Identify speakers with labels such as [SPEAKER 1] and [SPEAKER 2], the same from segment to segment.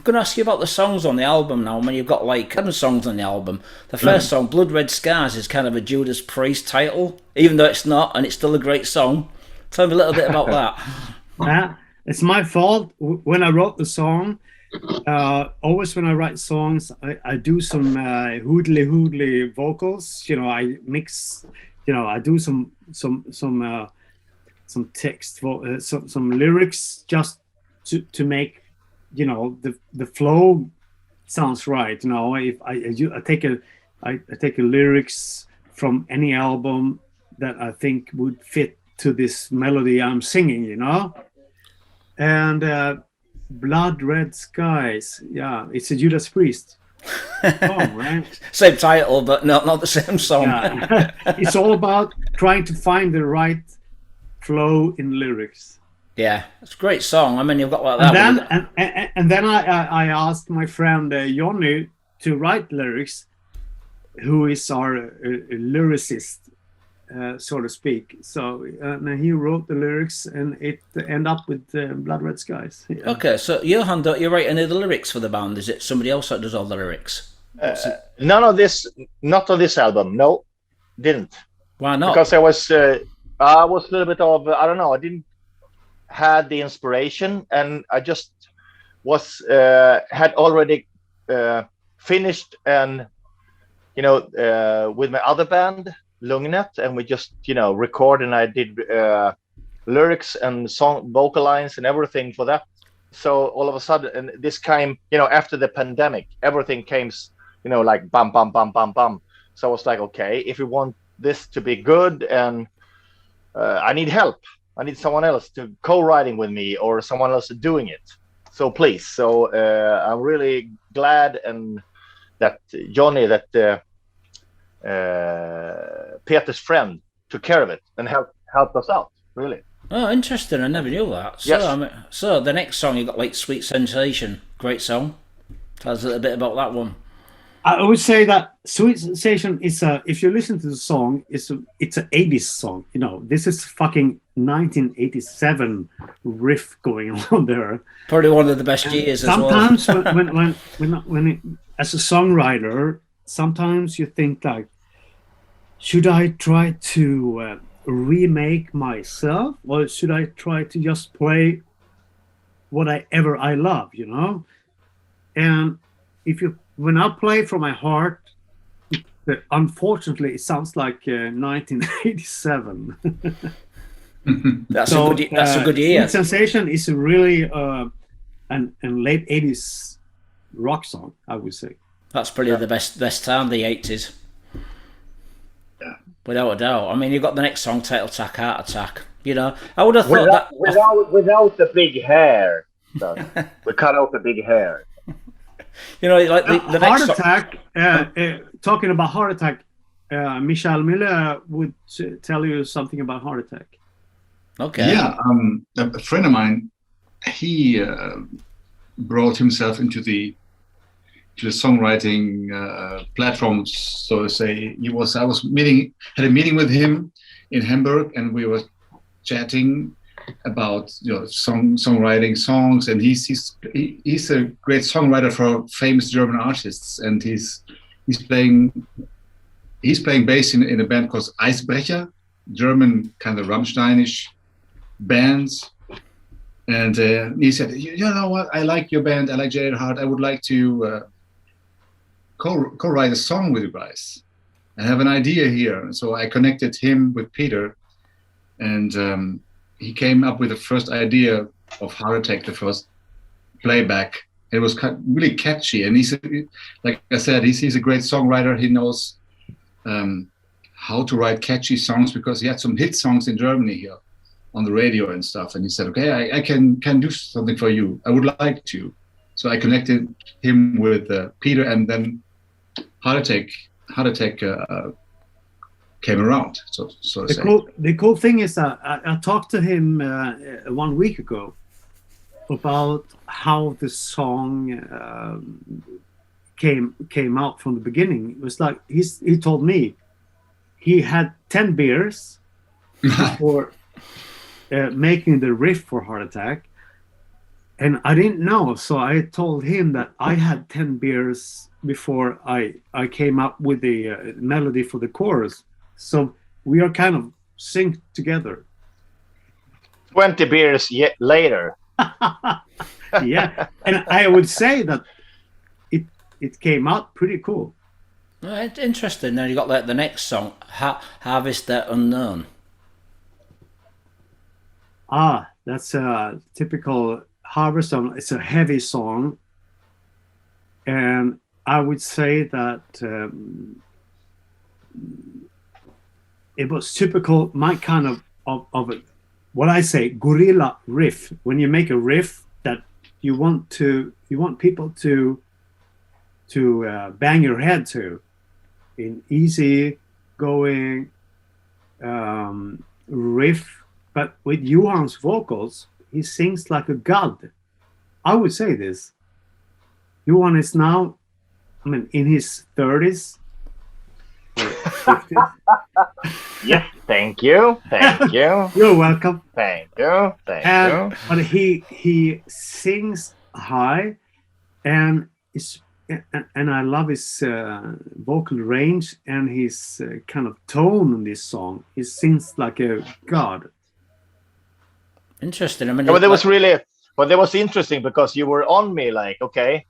[SPEAKER 1] going to ask you about the songs on the album now. I mean, you've got like 7 songs on the album. The first song, Blood Red Skies, is kind of a Judas Priest title, even though it's not, and it's still a great song. Tell me a little bit about that.
[SPEAKER 2] Yeah, it's my fault. When I wrote the song, always when I write songs, I do some hoodly vocals. You know, I mix. You know, I do some text, some lyrics just to make, you know, the flow sounds right. You know, if I take a lyrics from any album that I think would fit to this melody I'm singing, you know. And Blood Red Skies, yeah, it's a Judas Priest song, right?
[SPEAKER 1] Same title, but not the same song.
[SPEAKER 2] Yeah. It's all about trying to find the right flow in lyrics.
[SPEAKER 1] Yeah, it's a great song. I mean, you've got like that.
[SPEAKER 2] And then I asked my friend Johnny to write lyrics, who is our lyricist, so to speak. So he wrote the lyrics, and it ended up with Blood Red Skies. Yeah.
[SPEAKER 1] Okay, so Johan, don't you write any of the lyrics for the band? Is it somebody else that does all the lyrics?
[SPEAKER 3] None of this, not on this album. No, didn't.
[SPEAKER 1] Why not?
[SPEAKER 3] Because I was a little bit of, I don't know, I didn't had the inspiration, and I just was had already finished, and you know, with my other band Lugnet, and we just, you know, record, and I did lyrics and song vocal lines and everything for that. So all of a sudden, and this came, you know, after the pandemic, everything came, you know, like bam bam bam bam bam. So I was like, okay, if we want this to be good, and I need help. I need someone else to co-writing with me, or someone else doing it. So please. So I'm really glad, and that Johnny, that Peter's friend, took care of it and helped us out. Really.
[SPEAKER 1] Oh, interesting. I never knew that. So,
[SPEAKER 3] yes.
[SPEAKER 1] I mean, so the next song you got like Sweet Sensation. Great song. Tell us a little bit about that one.
[SPEAKER 2] I would say that Sweet Sensation is if you listen to the song, it's an 80s song. You know, this is fucking 1987 riff going on there.
[SPEAKER 1] Probably one of the best years as well.
[SPEAKER 2] Sometimes when as a songwriter, sometimes you think like, should I try to remake myself, or should I try to just play whatever I love, you know? And when I play from my heart, unfortunately, it sounds like 1987.
[SPEAKER 1] That's a good year.
[SPEAKER 2] Sweet Sensation is really an late 80s rock song, I would say.
[SPEAKER 1] That's probably the best time, the 80s.
[SPEAKER 2] Yeah.
[SPEAKER 1] Without a doubt. I mean, you've got the next song, Title Track, Heart Attack. You know, I would have thought
[SPEAKER 3] without the big hair. So we cut out the big hair.
[SPEAKER 1] You know, like the next
[SPEAKER 2] Heart Attack. Talking about Heart Attack, Michel Miller would tell you something about Heart Attack.
[SPEAKER 1] Okay.
[SPEAKER 4] Yeah, a friend of mine, he brought himself into the songwriting platform, so to say. I was had a meeting with him in Hamburg, and we were chatting about, you know, songwriting songs, and he's a great songwriter for famous German artists, and he's playing bass in a band called Eisbrecher, German kind of Rammsteinish bands. And he said, you know what, I like your band, I like Jaded Heart, I would like to co-write a song with you guys. I have an idea here. So I connected him with Peter, and he came up with the first idea of Heart Attack, the first playback. It was really catchy, and he's, like I said, he's a great songwriter. He knows how to write catchy songs, because he had some hit songs in Germany here on the radio and stuff. And he said, okay, I can do something for you. I would like to. So I connected him with Peter, and then Heart Attack came around. So to say.
[SPEAKER 2] The cool thing is that I talked to him 1 week ago about how the song came out from the beginning. It was like he told me he had 10 beers before making the riff for Heart Attack, And I didn't know, so I told him that I had 10 beers before I came up with the melody for the chorus. So we are kind of synced together.
[SPEAKER 3] 20 beers later.
[SPEAKER 2] Yeah, and I would say that it came out pretty cool.
[SPEAKER 1] It's interesting. Then you got like the next song, Harvest the Unknown.
[SPEAKER 2] That's a typical Harvest song. It's a heavy song, and I would say that it was typical my kind of what I say gorilla riff. When you make a riff that you want people to bang your head to, in easy going riff, but with Johan's vocals, he sings like a god. I would say this. Johan is now, in his 30s.
[SPEAKER 3] Yes, thank you.
[SPEAKER 2] You're welcome.
[SPEAKER 3] Thank you.
[SPEAKER 2] But he sings high, and I love his vocal range and his kind of tone in this song. He sings like a god.
[SPEAKER 1] Interesting.
[SPEAKER 3] But that was interesting because you were on me like, okay,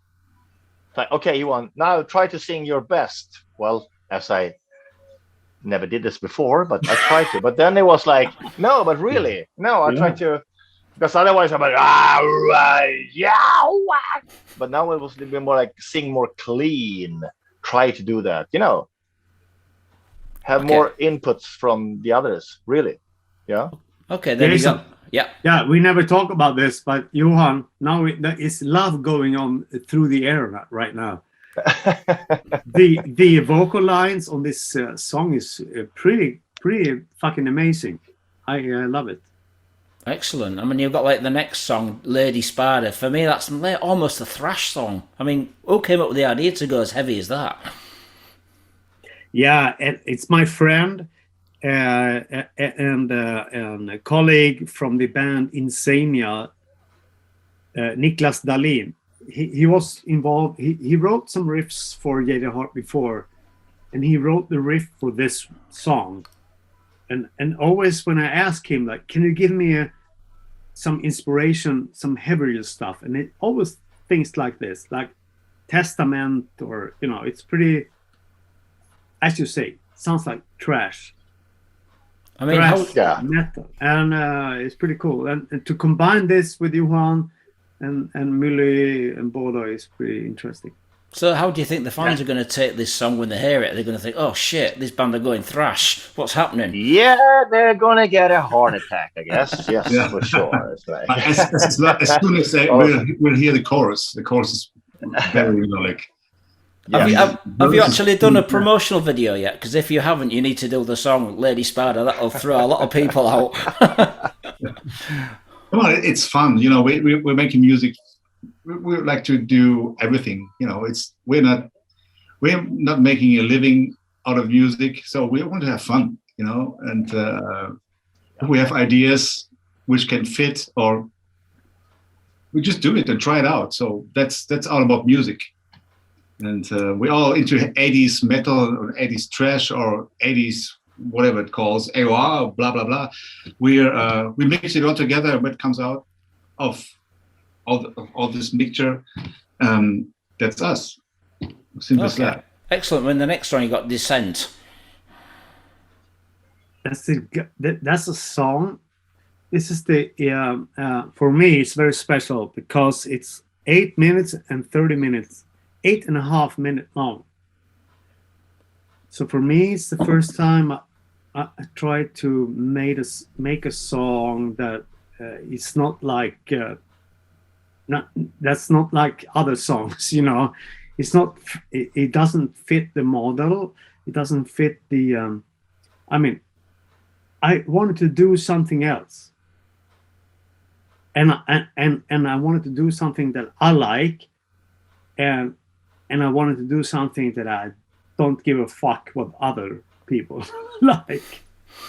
[SPEAKER 3] Johan, now try to sing your best. Well, as I never did this before, but I tried to. But then it was like, no, but really, no, I tried to, because otherwise I'm like, but now it was a little bit more like sing more clean. Try to do that, have more inputs from the others, really. Yeah.
[SPEAKER 1] Okay, then you got.
[SPEAKER 2] Yeah, we never talk about this, but Johan, now there is love going on through the air right now. the vocal lines on this song is pretty fucking amazing. I love it.
[SPEAKER 1] Excellent. You've got like the next song, Lady Spider. For me, that's almost a thrash song. Who came up with the idea to go as heavy as that?
[SPEAKER 2] Yeah, it's my friend and a colleague from the band Insania, Niklas Dahlin. He was involved. He wrote some riffs for Jaded Heart before, and he wrote the riff for this song. And always when I ask him, like, can you give me some inspiration, some heavier stuff? And it always things like this, like Testament, or it's pretty, as you say, sounds like trash. Metal, and it's pretty cool. And to combine this with Johan and Mully and Bodo is pretty interesting.
[SPEAKER 1] So how do you think the fans are going to take this song when they hear it? They're going to think, oh shit, this band are going thrash. What's happening?
[SPEAKER 3] Yeah, they're going to get a heart attack, I guess. Yes, for sure. It's like...
[SPEAKER 4] as soon as they will hear the chorus is very like...
[SPEAKER 1] Yeah. Have you actually done a promotional video yet? Because if you haven't, you need to do the song Lady Spider. That'll throw a lot of people out.
[SPEAKER 4] Well, it's fun. We're making music. We like to do everything. We're not making a living out of music, so we want to have fun. And if we have ideas which can fit, or we just do it and try it out. So that's all about music. And we're all into 80s metal or 80s trash or 80s whatever it calls, AOR, blah blah blah. We mix it all together. What comes out of all this mixture, that's us. Simple as that.
[SPEAKER 1] Excellent. When the next song you got Descent.
[SPEAKER 2] That's a song. This is for me it's very special because it's 8 minutes and 30 minutes. 8.5 minutes long. So for me, it's the first time I tried to make a song that is not like that's not like other songs. It's not. It doesn't fit the model. It doesn't fit the. I wanted to do something else, and I wanted to do something that I like, and I wanted to do something that I don't give a fuck what other people like,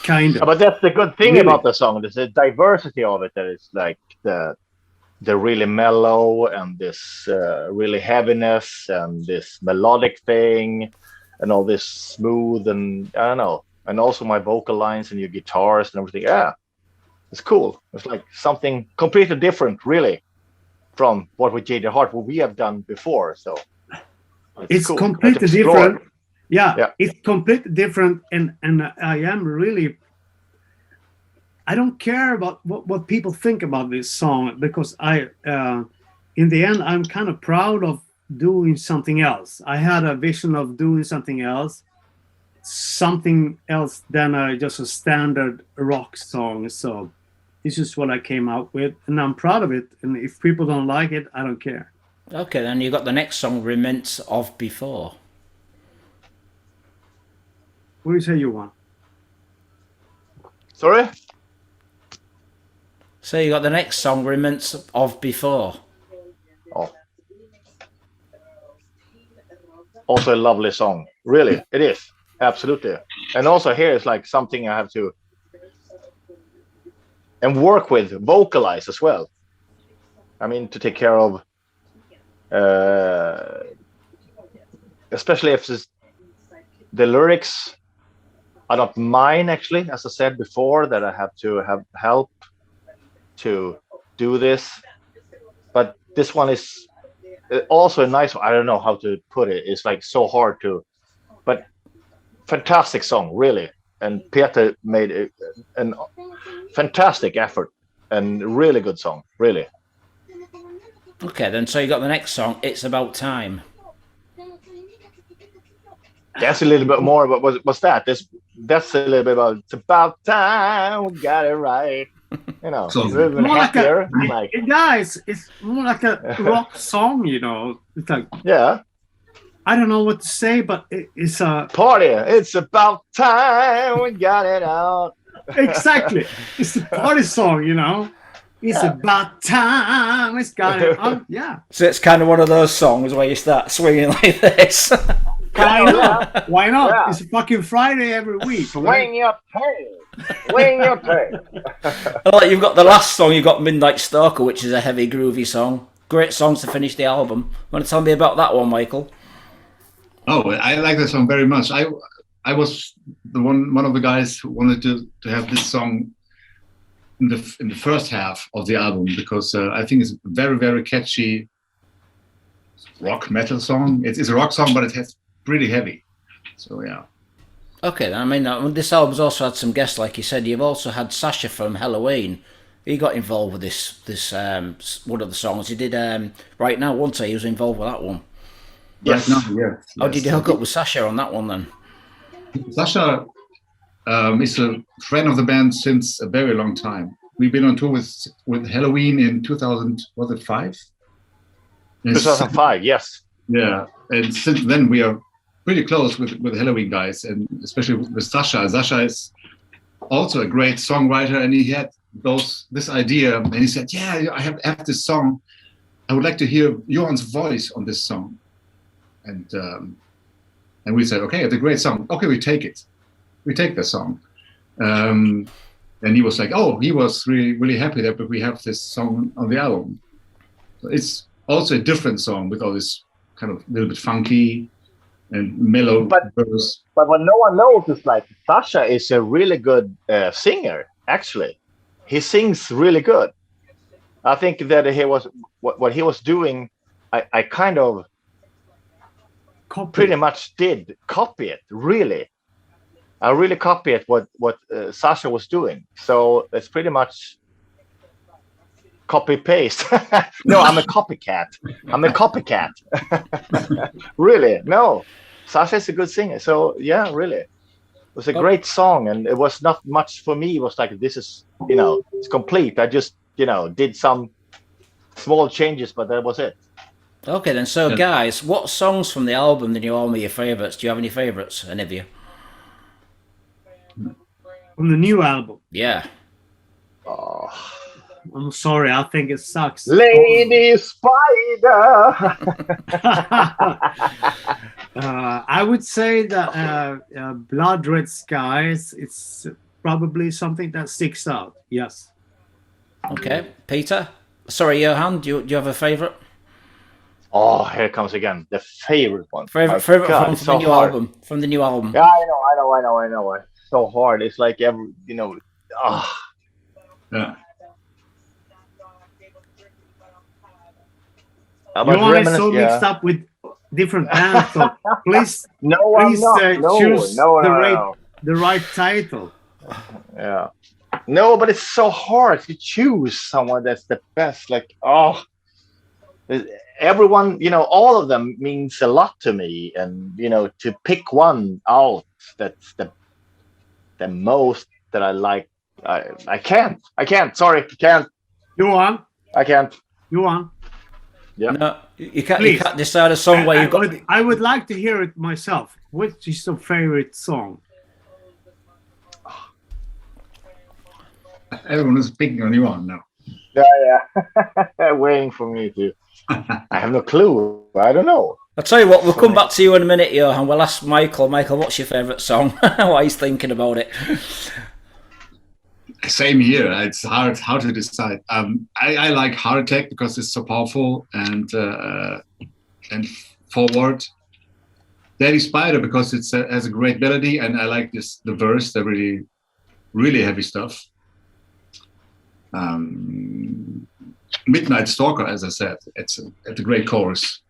[SPEAKER 2] kind of.
[SPEAKER 3] But that's the good thing about the song. There's a diversity of it that is like the the really mellow and this really heaviness and this melodic thing and all this smooth, and I don't know, and also my vocal lines and your guitars and everything. Yeah, it's cool. It's like something completely different, really, from what with Jaded Heart, what we have done before. So
[SPEAKER 2] it's
[SPEAKER 3] cool.
[SPEAKER 2] completely different. Yeah,
[SPEAKER 3] Yeah.
[SPEAKER 2] it's completely different, and I am really. I don't care about what people think about this song, because in the end, I'm kind of proud of doing something else. I had a vision of doing something else than just a standard rock song. So this is what I came out with, and I'm proud of it. And if people don't like it, I don't care.
[SPEAKER 1] Okay, then you got the next song, Remnants of Before.
[SPEAKER 2] What do you say you want?
[SPEAKER 3] Sorry?
[SPEAKER 1] So you got the next song, Remnants of Before.
[SPEAKER 3] Oh. Also a lovely song. Really, it is. Absolutely. And also here is like something I have to and work with, vocalize as well. I mean, to take care of, especially if the lyrics are not mine, actually, as I said before, that I have to have help to do this. But this one is also a nice, I don't know how to put it. It's like so hard to, but fantastic song, really. And Peter made a fantastic effort and really good song, really.
[SPEAKER 1] Okay, then so you got the next song, It's About Time.
[SPEAKER 3] That's a little bit more, but what's that? That's a little bit about, it's about time we got it right. You know,
[SPEAKER 4] So,
[SPEAKER 3] a little bit
[SPEAKER 2] More
[SPEAKER 3] happier.
[SPEAKER 2] guys, it's more like a rock song, you know. It's like,
[SPEAKER 3] Yeah.
[SPEAKER 2] I don't know what to say, but it's a
[SPEAKER 3] Party. It's about time we got it out.
[SPEAKER 2] exactly. It's a party song, you know. It's about time. It's got it. Yeah.
[SPEAKER 1] So it's kind of one of those songs where you start swinging like this.
[SPEAKER 2] Why not? Why not?
[SPEAKER 3] Yeah.
[SPEAKER 2] It's a fucking Friday every week.
[SPEAKER 3] Swing your tail. Swing your tail.
[SPEAKER 1] Like you've got the last song, you've got Midnight Stalker, which is a heavy, groovy song. Great songs to finish the album. Want to tell me about that one, Michael?
[SPEAKER 4] oh, I like that song very much. I was the one of the guys who wanted to have this song in the first half of the album, because I think it's a very, very catchy rock metal song. It's a rock song, but it has pretty heavy. So yeah.
[SPEAKER 1] Okay, then, I mean, this album's also had some guests, like you said. You've also had Sasha from Helloween. He got involved with this one of the songs. He did Right Now once. He was involved with that one.
[SPEAKER 3] Yes.
[SPEAKER 4] Right now, yes.
[SPEAKER 1] Oh, did you hook up with Sasha on that one then?
[SPEAKER 4] Sasha is a friend of the band since a very long time. We've been on tour with Helloween in 2005?
[SPEAKER 3] 2005, yes.
[SPEAKER 4] Yeah, and since then we are pretty close with the Helloween guys, and especially with Sasha. Sasha is also a great songwriter, and he had this idea, and he said, "Yeah, I have this song. I would like to hear Johan's voice on this song." And we said, "Okay, it's a great song. Okay, we take it. We take the song." And he was like, "Oh, he was really, really happy that we have this song on the album." So it's also a different song with all this kind of little bit funky and mellow verse.
[SPEAKER 3] But what no one knows is like Sasha is a really good singer. Actually, he sings really good. I think that he was what he was doing. I kind of pretty much did copy it. Really, I really copied what Sasha was doing. So it's pretty much copy paste. No, I'm a copycat. Really, no. Sasha is a good singer. So yeah, really, it was a great song, and it was not much for me. It was like, this is, it's complete. I just did some small changes, but that was it.
[SPEAKER 1] Okay then, so guys, what songs from the album did you all me your favourites? Do you have any favourites, any of you?
[SPEAKER 2] From the new album.
[SPEAKER 1] Yeah.
[SPEAKER 3] Oh.
[SPEAKER 2] I'm sorry, I think it sucks.
[SPEAKER 3] Lady Spider.
[SPEAKER 2] I would say that Blood Red Skies, it's probably something that sticks out. Yes.
[SPEAKER 1] Okay, Peter? Sorry, Johan, do you have a favourite?
[SPEAKER 3] Oh, here comes again the favorite one.
[SPEAKER 1] Favorite
[SPEAKER 3] God,
[SPEAKER 1] from
[SPEAKER 3] it's
[SPEAKER 1] the
[SPEAKER 3] so
[SPEAKER 1] new
[SPEAKER 3] hard.
[SPEAKER 1] album. From the new album.
[SPEAKER 3] Yeah, I know. It's so hard. It's like ah.
[SPEAKER 4] Yeah.
[SPEAKER 2] Johan is so mixed up with different bands, so please choose the right title.
[SPEAKER 3] Yeah. No, but it's so hard to choose someone that's the best. Like, everyone, all of them means a lot to me, and to pick one out that's the most that I like, I can't. Sorry, I can't.
[SPEAKER 2] Johan,
[SPEAKER 3] I can't.
[SPEAKER 2] Johan.
[SPEAKER 3] Yeah.
[SPEAKER 1] No, you can't decide a song where you've got.
[SPEAKER 2] I would like to hear it myself. Which is your favorite song?
[SPEAKER 4] Everyone is picking on you on now.
[SPEAKER 3] Yeah. Waiting for me to. I have no clue. I don't know.
[SPEAKER 1] I'll tell you what, we'll come back to you in a minute, Johan. We'll ask Michael. Michael, what's your favourite song? What he's thinking about it.
[SPEAKER 4] Same here. It's hard to decide. I like Heart Attack because it's so powerful and forward. Daddy Spider because it has a great melody, and I like the verse, the really, really heavy stuff. Midnight Stalker, as I said, it's a great chorus.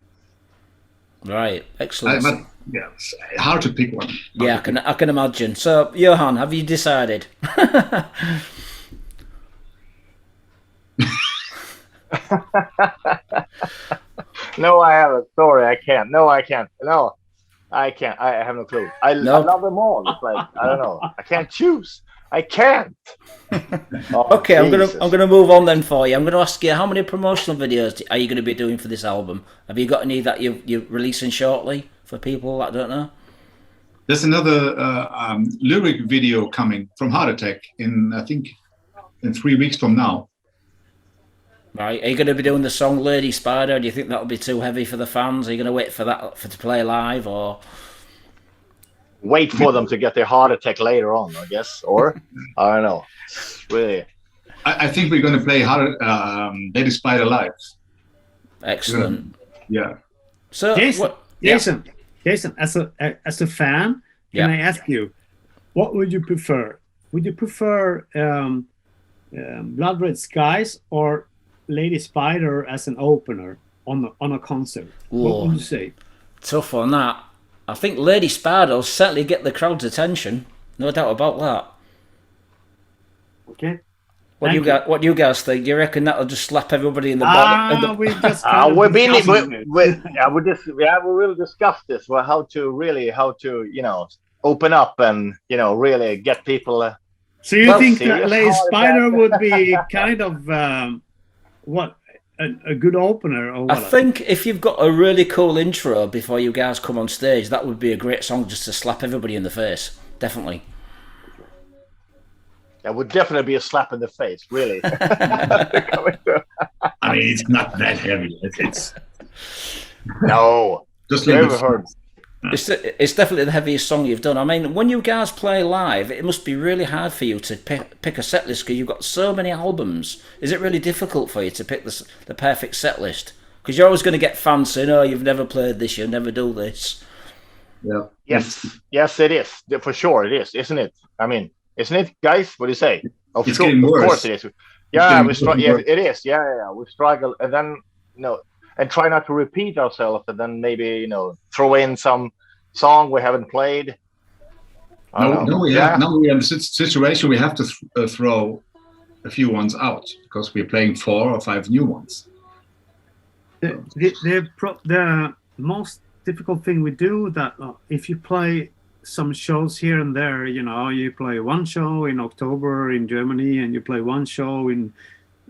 [SPEAKER 1] Right, excellent.
[SPEAKER 4] But yeah, it's hard to pick one.
[SPEAKER 1] Yeah, I can imagine. So, Johan, have you decided?
[SPEAKER 3] No, I haven't. Sorry, I can't. No, I can't. No, I can't. I have no clue. I love them all. It's like, I don't know. I can't choose. I can't.
[SPEAKER 1] Okay, Jesus. I'm gonna move on then for you. I'm gonna ask you, how many promotional videos are you gonna be doing for this album? Have you got any that you're releasing shortly for people that don't know?
[SPEAKER 4] There's another lyric video coming from Heart Attack I think in 3 weeks from now.
[SPEAKER 1] Right, are you going to be doing the song Lady Spider? Do you think that'll be too heavy for the fans? Are you going to wait for that to play live, or
[SPEAKER 3] wait for them to get their heart attack later on? I guess, or I don't know. Really,
[SPEAKER 4] I think we're going to play Lady Spider live.
[SPEAKER 1] Excellent.
[SPEAKER 4] Yeah.
[SPEAKER 1] So,
[SPEAKER 2] Jason, as a fan, can I ask you, what would you prefer? Would you prefer Blood Red Skies or Lady Spider as an opener on a concert? What would you say?
[SPEAKER 1] Tough on that. I think Lady Spider will certainly get the crowd's attention. No doubt about that.
[SPEAKER 2] Okay.
[SPEAKER 3] What
[SPEAKER 1] do you guys think? Do you reckon that'll just slap everybody in the body?
[SPEAKER 2] We just
[SPEAKER 3] we will discuss this. Well, how to open up and really get people.
[SPEAKER 2] So you think that Lady Spider would be kind of a good opener, or what?
[SPEAKER 1] I think if you've got a really cool intro before you guys come on stage, that would be a great song just to slap everybody in the face. Definitely.
[SPEAKER 3] That would definitely be a slap in the face, really.
[SPEAKER 4] I mean, it's not that heavy. It's
[SPEAKER 3] no.
[SPEAKER 4] Just
[SPEAKER 1] It's definitely the heaviest song you've done. I mean, when you guys play live, it must be really hard for you to pick a set list because you've got so many albums. Is it really difficult for you to pick the perfect set list? Because you're always going to get fans saying, "Oh, you've never played this, you'll never do this."
[SPEAKER 4] Yeah.
[SPEAKER 3] Yes, it is. For sure, it is, isn't it? I mean, isn't it, guys? What do you say? Of course it is. Yeah, it is. Yeah. We struggle, and then and try not to repeat ourselves, and then maybe throw in some song we haven't played.
[SPEAKER 4] Now we have the situation we have to throw a few ones out because we're playing 4 or 5 new ones.
[SPEAKER 2] The most difficult thing we do that if you play some shows here and there, you play one show in October in Germany and you play one show in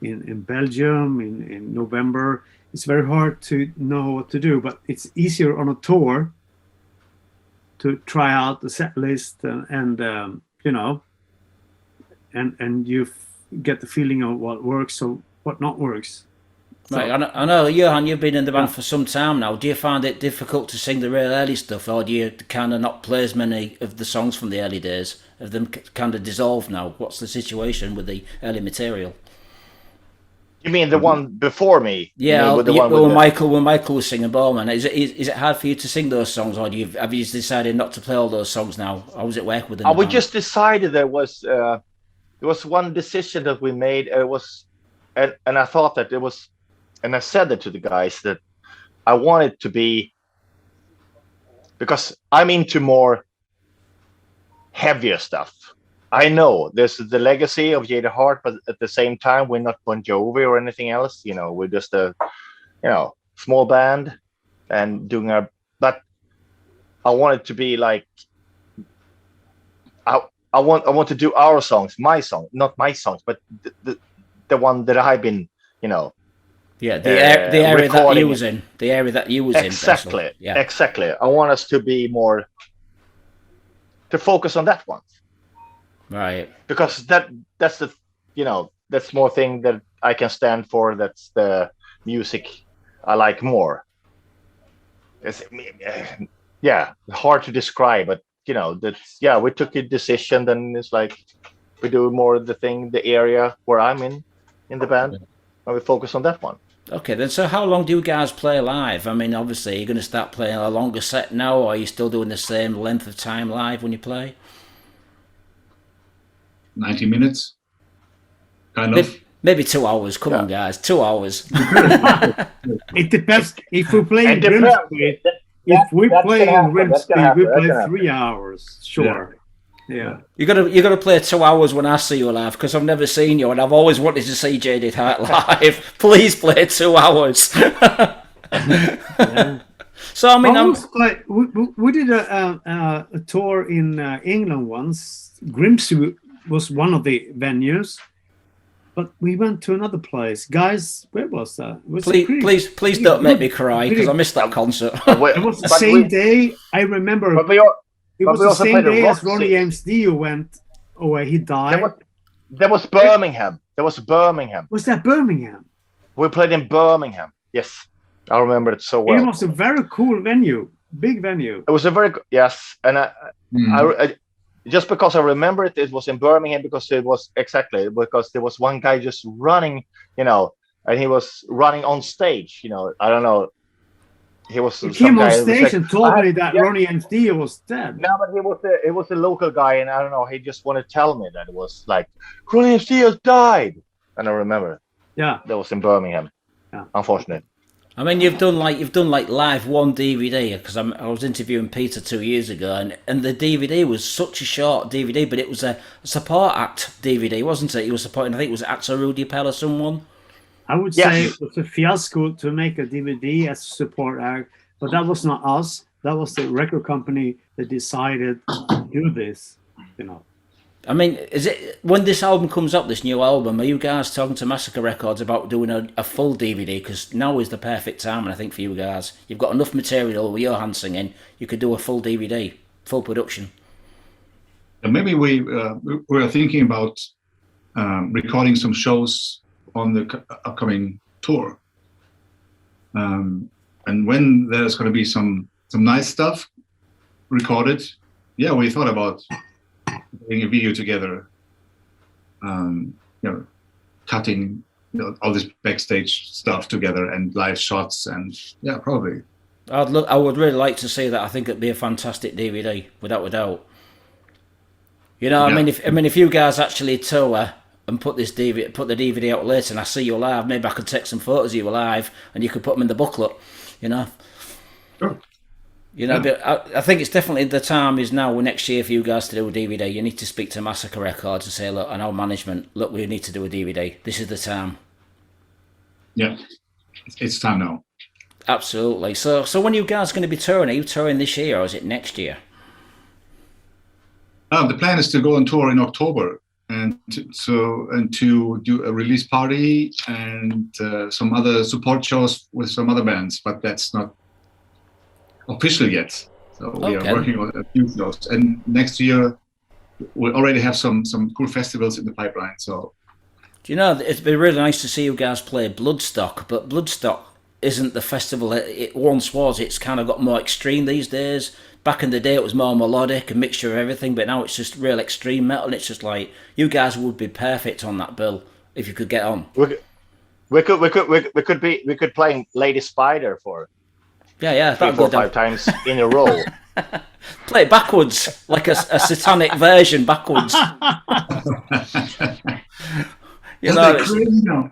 [SPEAKER 2] Belgium in November. It's very hard to know what to do, but it's easier on a tour to try out the set list and you get the feeling of what works or what not works.
[SPEAKER 1] Right, I know, Johan, you've been in the band for some time now. Do you find it difficult to sing the real early stuff, or do you kind of not play as many of the songs from the early days? Have them kind of dissolved now? What's the situation with the early material?
[SPEAKER 3] You mean the one before me?
[SPEAKER 1] Yeah,
[SPEAKER 3] with the
[SPEAKER 1] yeah,
[SPEAKER 3] one with
[SPEAKER 1] when Michael was singing Bowman, is it hard for you to sing those songs, or have you decided not to play all those songs now? How was it work within the
[SPEAKER 3] we
[SPEAKER 1] band?
[SPEAKER 3] just decided there was one decision that we made. It was, and I thought that it was, and I said that to the guys that I wanted to be, because I'm into more heavier stuff. I know there's the legacy of Jaded Heart, but at the same time, we're not Bon Jovi or anything else. We're just a, small band and doing our. But I want it to be like, I want to do our songs, my song, not my songs, but the one that I've been,
[SPEAKER 1] Yeah, the area that you was in,
[SPEAKER 3] exactly,
[SPEAKER 1] in. Yeah,
[SPEAKER 3] exactly. I want us to be more to focus on that one.
[SPEAKER 1] Right.
[SPEAKER 3] Because that's the that's more thing that I can stand for. That's the music I like more. It's hard to describe, but we took a decision. Then it's like we do more of the area where I'm in the band, and we focus on that one.
[SPEAKER 1] Okay, then. So how long do you guys play live? I mean, obviously you're going to start playing a longer set now, or are you still doing the same length of time live when you play?
[SPEAKER 4] 90 minutes, kind of.
[SPEAKER 1] Maybe 2 hours. Come on, guys, 2 hours.
[SPEAKER 2] It depends. If we play in Grimsby, we play 3 hours. Sure. Yeah.
[SPEAKER 1] You gotta play 2 hours when I see you live, because I've never seen you and I've always wanted to see Jaded Heart live. Please play 2 hours.
[SPEAKER 2] Yeah.
[SPEAKER 1] So I mean,
[SPEAKER 2] we did a tour in England once. Grimsby was one of the venues, but we went to another place. Guys, where was that?
[SPEAKER 1] Please don't make me cry, because I missed that concert.
[SPEAKER 2] It was the same day. I remember. It was the same day as Ronnie James Dio went away. He died.
[SPEAKER 3] There was Birmingham.
[SPEAKER 2] Was that Birmingham?
[SPEAKER 3] We played in Birmingham. Yes, I remember it so well.
[SPEAKER 2] It was a very cool venue, big venue.
[SPEAKER 3] It was a very yes, and I just because I remember it, it was in Birmingham because there was one guy just running, and he was running on stage. I don't know. He
[SPEAKER 2] came on stage and told me that Ronnie James Dio was dead.
[SPEAKER 3] No, but it was a local guy, and I don't know. He just wanted to tell me that it was like Ronnie James Dio died, and I remember.
[SPEAKER 2] Yeah,
[SPEAKER 3] that was in Birmingham.
[SPEAKER 2] Yeah,
[SPEAKER 3] unfortunate.
[SPEAKER 1] I mean, you've done like Live One DVD, because I was interviewing Peter 2 years ago, and the DVD was such a short DVD, but it was a support act DVD, wasn't it? You were supporting, I think it was Axel Rudy Pell or someone.
[SPEAKER 2] I would say it was a fiasco to make a DVD as a support act, but that was not us. That was the record company that decided to do this.
[SPEAKER 1] I mean, is it when this album comes up, this new album? Are you guys talking to Massacre Records about doing a full DVD? Because now is the perfect time, and I think for you guys, you've got enough material with your hand singing. You could do a full DVD, full production.
[SPEAKER 4] And maybe we were thinking about recording some shows on the upcoming tour, and when there's going to be some nice stuff recorded, we thought about putting a video together, cutting all this backstage stuff together and live shots, and probably.
[SPEAKER 1] I would really like to see that. I think it'd be a fantastic DVD, without a doubt. I mean, if you guys actually tour and put the DVD out later, and I see you live, maybe I could take some photos of you live, and you could put them in the booklet.
[SPEAKER 4] Sure.
[SPEAKER 1] But I think it's definitely the time is now next year for you guys to do a DVD. You need to speak to Massacre Records and say, look, and our management, look, we need to do a DVD. This is the time.
[SPEAKER 4] Yeah, it's time now.
[SPEAKER 1] Absolutely. So when are you guys going to be touring? Are you touring this year, or is it next year?
[SPEAKER 4] The plan is to go on tour in October, and to do a release party and some other support shows with some other bands, but that's not official yet. So we are working on a few shows, and next year we already have some cool festivals in the pipeline. So,
[SPEAKER 1] it'd be really nice to see you guys play Bloodstock, but Bloodstock isn't the festival it once was. It's kind of got more extreme these days. Back in the day, it was more melodic, a mixture of everything, but now it's just real extreme metal, and it's just like, you guys would be perfect on that bill if you could get on.
[SPEAKER 3] We could play Lady Spider for
[SPEAKER 1] Yeah,
[SPEAKER 3] 3,
[SPEAKER 1] that'd
[SPEAKER 3] 4,
[SPEAKER 1] go
[SPEAKER 3] 5 times in a row.
[SPEAKER 1] Play it backwards, like a satanic version backwards. You know,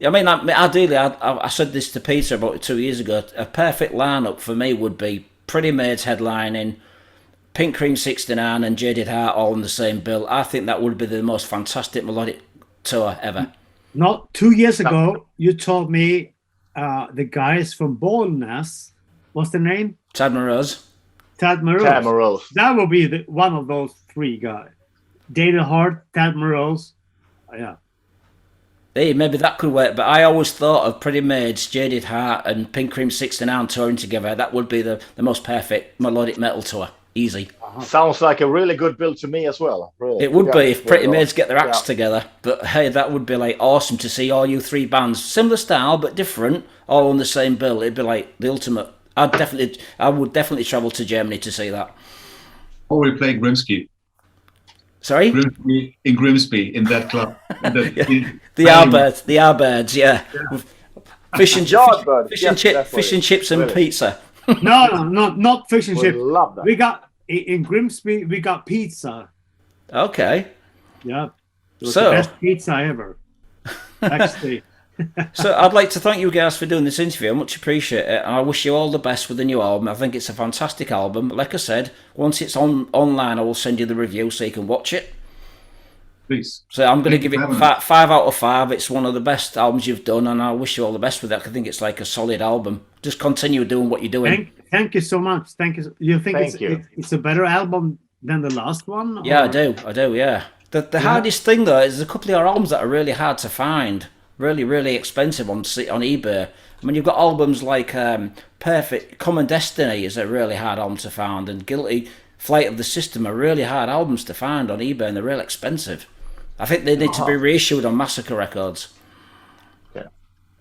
[SPEAKER 1] I mean, ideally, I said this to Peter about 2 years ago. A perfect lineup for me would be Pretty Maids headlining, Pink Cream 69 and Jaded Heart all in the same bill. I think that would be the most fantastic melodic tour ever.
[SPEAKER 2] Not 2 years ago, you told me the guys from Boldness, what's the name?
[SPEAKER 1] Tad Moroz.
[SPEAKER 2] Tad Moroz. That will be one of those 3 guys. Jaded Heart, Tad Moroz. Yeah.
[SPEAKER 1] Hey, maybe that could work, but I always thought of Pretty Maids, Jaded Heart and Pink Cream 69 touring together. That would be the most perfect melodic metal tour. Easy.
[SPEAKER 3] Sounds like a really good build to me as well. Really.
[SPEAKER 1] It would be if Pretty Maids get their acts together. But hey, that would be like awesome to see all you 3 bands, similar style but different, all on the same bill. It'd be like the ultimate. I would definitely travel to Germany to see that.
[SPEAKER 4] Or we play Grimsby.
[SPEAKER 1] Sorry?
[SPEAKER 4] In Grimsby, in that club.
[SPEAKER 1] The Arbirds, yeah. Fish and chips and pizza.
[SPEAKER 2] No, not fish and chips.
[SPEAKER 3] Love that.
[SPEAKER 2] We got in Grimsby. We got pizza.
[SPEAKER 1] Okay.
[SPEAKER 2] Yeah, it was the best pizza ever. Actually.
[SPEAKER 1] So I'd like to thank you guys for doing this interview. I much appreciate it. I wish you all the best with the new album. I think it's a fantastic album. Like I said, once it's online, I will send you the review so you can watch it.
[SPEAKER 4] Please.
[SPEAKER 1] So I'm going to give it 5 out of 5. It's one of the best albums you've done, and I wish you all the best with that. I think it's like a solid album. Just continue doing what you're doing.
[SPEAKER 2] Thank you so much. Thank you. You think it's a better album than the last one?
[SPEAKER 1] Yeah, I do. Yeah. The hardest thing though is there's a couple of your albums that are really hard to find. Really, really expensive on eBay. I mean, you've got albums like Perfect, Common Destiny is a really hard album to find, and Guilty, Flight of the System are really hard albums to find on eBay, and they're real expensive. I think they need to be reissued on Massacre Records.
[SPEAKER 3] Yeah.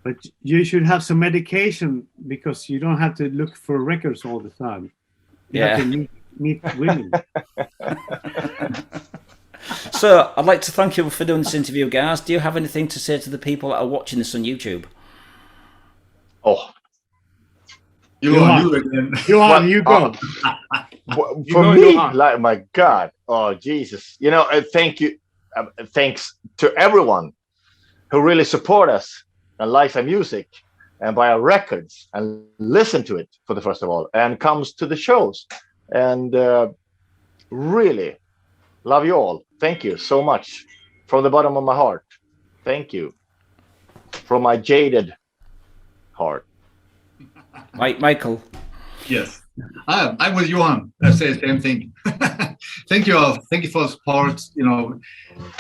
[SPEAKER 2] But you should have some medication because you don't have to look for records all the time. You have to meet women.
[SPEAKER 1] So, I'd like to thank you for doing this interview, guys. Do you have anything to say to the people that are watching this on YouTube?
[SPEAKER 3] Oh.
[SPEAKER 2] You go.
[SPEAKER 3] For me, like, my God. Oh, Jesus. You know, thank you. Thanks to everyone who really support us and likes our music and buy our records and listen to it for the first of all and comes to the shows. And really love you all. Thank you so much from the bottom of my heart. Thank you from my jaded heart.
[SPEAKER 1] Michael.
[SPEAKER 4] Yes, I'm with Johan. I say the same thing. Thank you all. Thank you for the support. You know,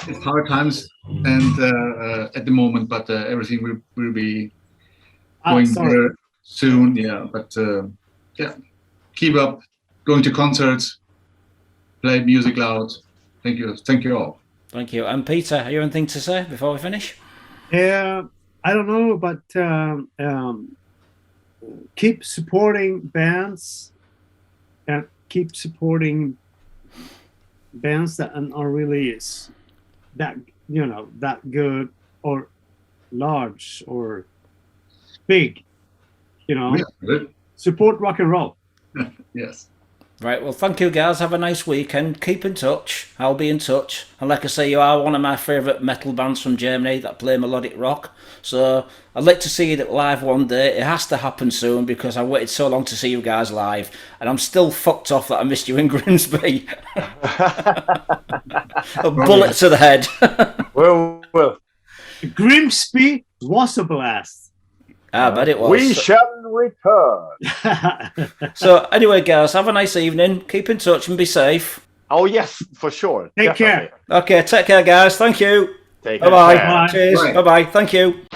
[SPEAKER 4] it's hard times and at the moment, but everything will be going better soon. Yeah, but keep up. Going to concerts, play music loud. Thank you all.
[SPEAKER 1] Thank you. And Peter, have you anything to say before we finish?
[SPEAKER 2] I don't know, but keep supporting bands and keep supporting bands that are really that that good or large or big. Support rock and roll.
[SPEAKER 4] Yes.
[SPEAKER 1] Right, well, thank you, guys. Have a nice weekend. Keep in touch. I'll be in touch. And like I say, you are one of my favourite metal bands from Germany that play melodic rock. So I'd like to see you live one day. It has to happen soon because I waited so long to see you guys live. And I'm still fucked off that I missed you in Grimsby. A bullet to the head.
[SPEAKER 3] well.
[SPEAKER 2] Grimsby was a blast.
[SPEAKER 1] I bet it was.
[SPEAKER 3] We shall return.
[SPEAKER 1] So anyway, guys, have a nice evening. Keep in touch and be safe.
[SPEAKER 3] Oh, yes, for sure.
[SPEAKER 2] Take care.
[SPEAKER 1] Okay, take care, guys. Thank you.
[SPEAKER 3] Take care.
[SPEAKER 1] Bye-bye. Cheers. Bye-bye. Thank you.